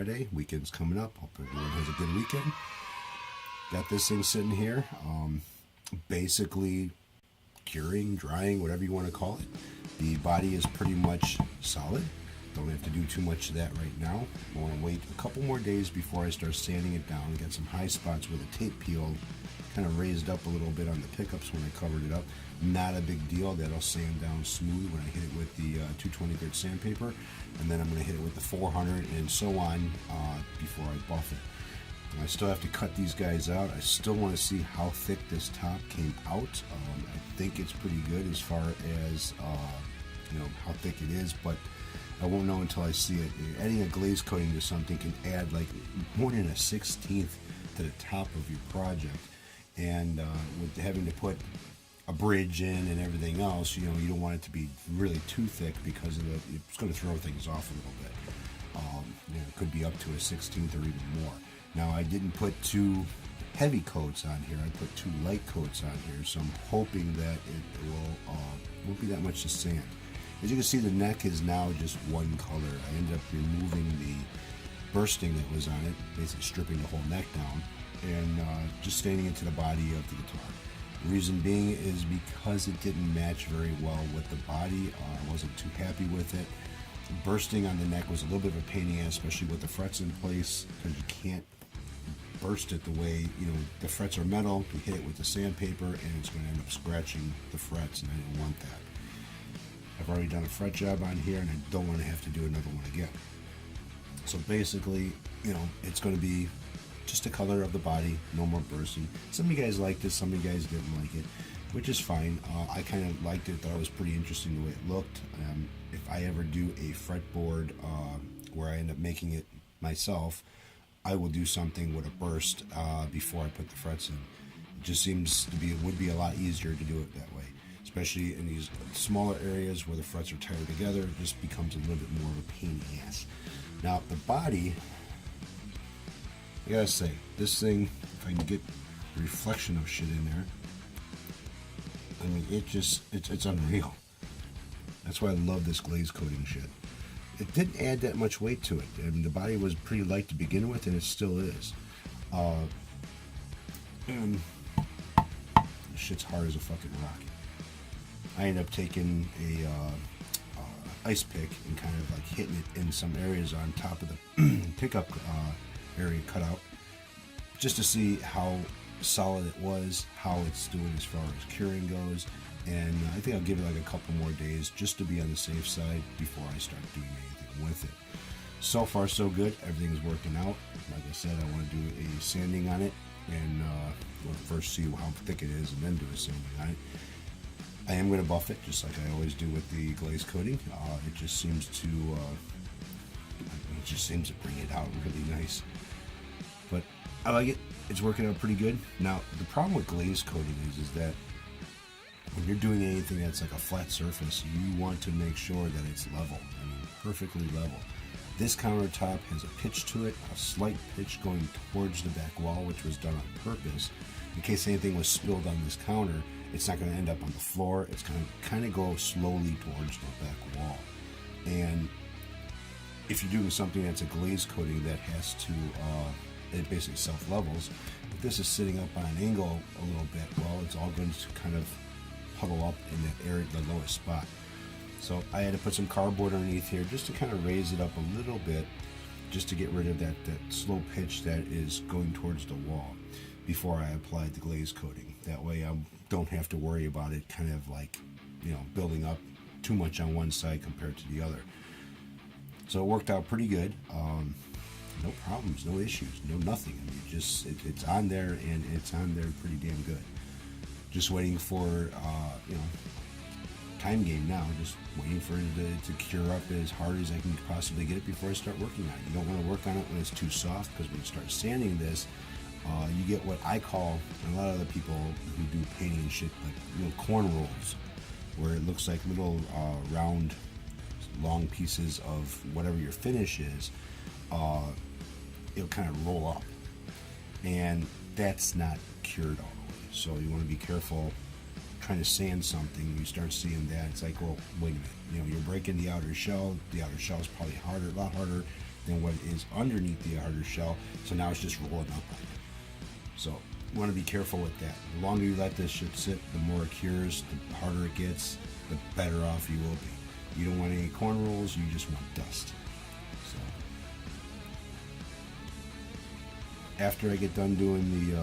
Friday. Weekend's coming up. Hope everyone has a good weekend. Got this thing sitting here. Basically curing, drying, whatever you want to call it. The body is pretty much solid. Don't have to do too much of that right now. I want to wait a couple more days before I start sanding it down. Get some high spots where the tape peel kind of raised up a little bit on the pickups when I covered it up. Not a big deal. That'll sand down smooth when I hit it with the 220 grit sandpaper, and then I'm going to hit it with the 400 and so on before I buff it. And I still have to cut these guys out. I still want to see how thick this top came out. I think it's pretty good as far as how thick it is, but I won't know until I see it. Adding a glaze coating to something can add like more than a 1/16 to the top of your project, and with having to put a bridge in and everything else, you don't want it to be really too thick because it's going to throw things off a little bit. It could be up to a 1/16 or even more. Now, I didn't put 2 heavy coats on here. I put 2 light coats on here, so I'm hoping that it won't be that much to sand. As you can see, the neck is now just one color. I ended up removing the bursting that was on it, basically stripping the whole neck down, and just staining it to the body of the guitar. The reason being is because it didn't match very well with the body. I wasn't too happy with it. Bursting on the neck was a little bit of a pain in the ass, especially with the frets in place, because you can't burst it the way, the frets are metal. You hit it with the sandpaper and it's going to end up scratching the frets, and I didn't want that. I've already done a fret job on here, and I don't want to have to do another one again. So basically, it's going to be just the color of the body, no more bursting. Some of you guys liked it, some of you guys didn't like it, which is fine. I kind of liked it, thought it was pretty interesting the way it looked. If I ever do a fretboard where I end up making it myself, I will do something with a burst before I put the frets in. It just seems to be, it would be a lot easier to do it that way, especially in these smaller areas where the frets are tied together. It just becomes a little bit more of a pain in the ass. Now, the body, I gotta say, this thing, if I can get a reflection of shit in there, I mean, it's unreal. That's why I love this glaze coating shit. It didn't add that much weight to it, and the body was pretty light to begin with, and it still is. And this shit's hard as a fucking rock. I ended up taking a ice pick and kind of like hitting it in some areas on top of the pickup area cutout, just to see how solid it was, how it's doing as far as curing goes, and I think I'll give it like a couple more days just to be on the safe side before I start doing anything with it. So far so good, everything's working out. Like I said, I want to do a sanding on it, and we'll first see how thick it is and then do a sanding on it. I am going to buff it just like I always do with the glaze coating. It just seems to bring it out really nice. But I like it. It's working out pretty good. Now, the problem with glaze coating is that when you're doing anything that's like a flat surface, you want to make sure that it's level. I mean, perfectly level. This countertop has a pitch to it, a slight pitch going towards the back wall, which was done on purpose. In case anything was spilled on this counter, it's not going to end up on the floor. It's going to kind of go slowly towards the back wall. And if you're doing something that's a glaze coating that has to, it basically self-levels, if this is sitting up on an angle a little bit, well, it's all going to kind of huddle up in that area, the lowest spot. So I had to put some cardboard underneath here just to kind of raise it up a little bit, just to get rid of that slow pitch that is going towards the wall before I applied the glaze coating. That way I don't have to worry about it kind of like, building up too much on one side compared to the other. So it worked out pretty good. No problems, no issues, no nothing. I mean, it's on there, and it's on there pretty damn good. Just waiting for, time game now. Just waiting for it to cure up as hard as I can possibly get it before I start working on it. You don't want to work on it when it's too soft, because when you start sanding this, you get what I call, and a lot of other people who do painting and shit, like corn rolls, where it looks like little round, long pieces of whatever your finish is. It'll kind of roll up, and that's not cured all the way. So you want to be careful trying to sand something. You start seeing that, it's like, well, wait a minute. You're breaking the outer shell. The outer shell is probably harder, a lot harder than what it is underneath the harder shell. So now it's just rolling up on you. So you want to be careful with that. The longer you let this shit sit, the more it cures, the harder it gets, the better off you will be. You don't want any corn rolls, you just want dust. So after I get done doing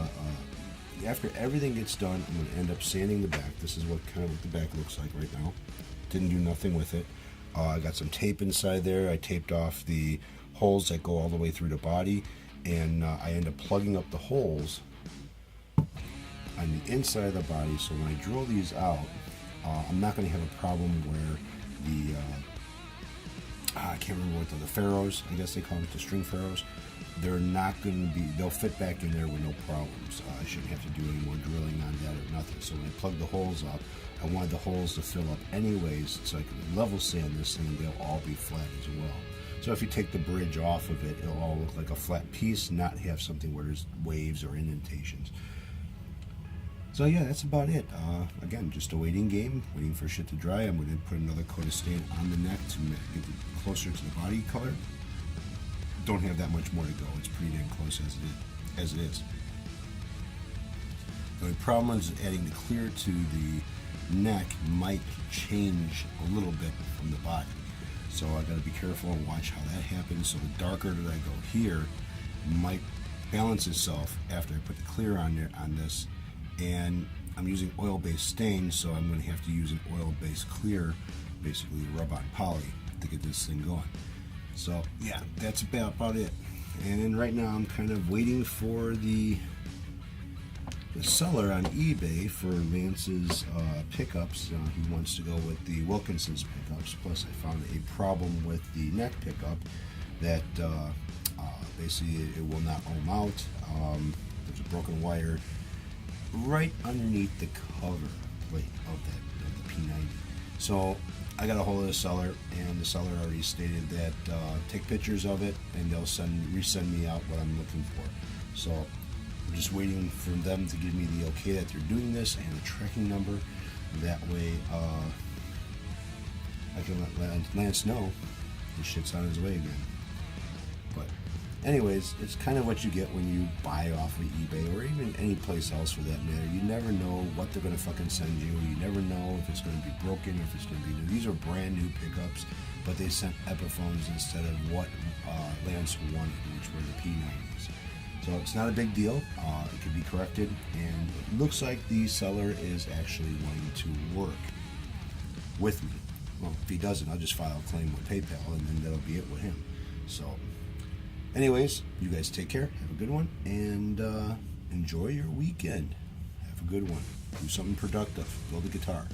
after everything gets done, I'm going to end up sanding the back. This is what the back looks like right now. Didn't do nothing with it. I got some tape inside there. I taped off the holes that go all the way through the body, and I end up plugging up the holes on the inside of the body. So when I drill these out, I'm not going to have a problem where the I can't remember what the ferrules, I guess they call them the string ferrules. They're not going to be, they'll fit back in there with no problems. I shouldn't have to do any more drilling on that or nothing. So when I plug the holes up, I wanted the holes to fill up anyways, so I can level sand this thing and they'll all be flat as well. So if you take the bridge off of it, it'll all look like a flat piece, not have something where there's waves or indentations. So yeah, that's about it. Again, just a waiting game, waiting for shit to dry. I'm going to put another coat of stain on the neck to get it closer to the body color. Don't have that much more to go. It's pretty damn close as it is. The only problem is adding the clear to the neck might change a little bit from the body. So I got to be careful and watch how that happens. So the darker that I go here might balance itself after I put the clear on there on this. And I'm using oil-based stain, so I'm going to have to use an oil-based clear, basically rub-on poly, to get this thing going. So yeah, that's about it. And then right now I'm kind of waiting for the seller on eBay for Lance's pickups. He wants to go with the Wilkinson's pickups. Plus I found a problem with the neck pickup that basically it will not ohm out. There's a broken wire right underneath the cover plate of the P90. So I got a hold of the seller, and the seller already stated that take pictures of it and they'll resend me out what I'm looking for. So I'm just waiting for them to give me the okay that they're doing this and a tracking number. That way I can let Lance know this shit's on his way again. But anyways, it's kind of what you get when you buy off of eBay or even any place else for that matter. You never know what they're going to fucking send you. You never know if it's going to be broken or if it's going to be new. These are brand new pickups, but they sent Epiphones instead of what Lance wanted, which were the P90s. So it's not a big deal. It can be corrected, and it looks like the seller is actually wanting to work with me. Well, if he doesn't, I'll just file a claim with PayPal, and then that'll be it with him. So anyways, you guys take care, have a good one, and enjoy your weekend. Have a good one. Do something productive. Build a guitar.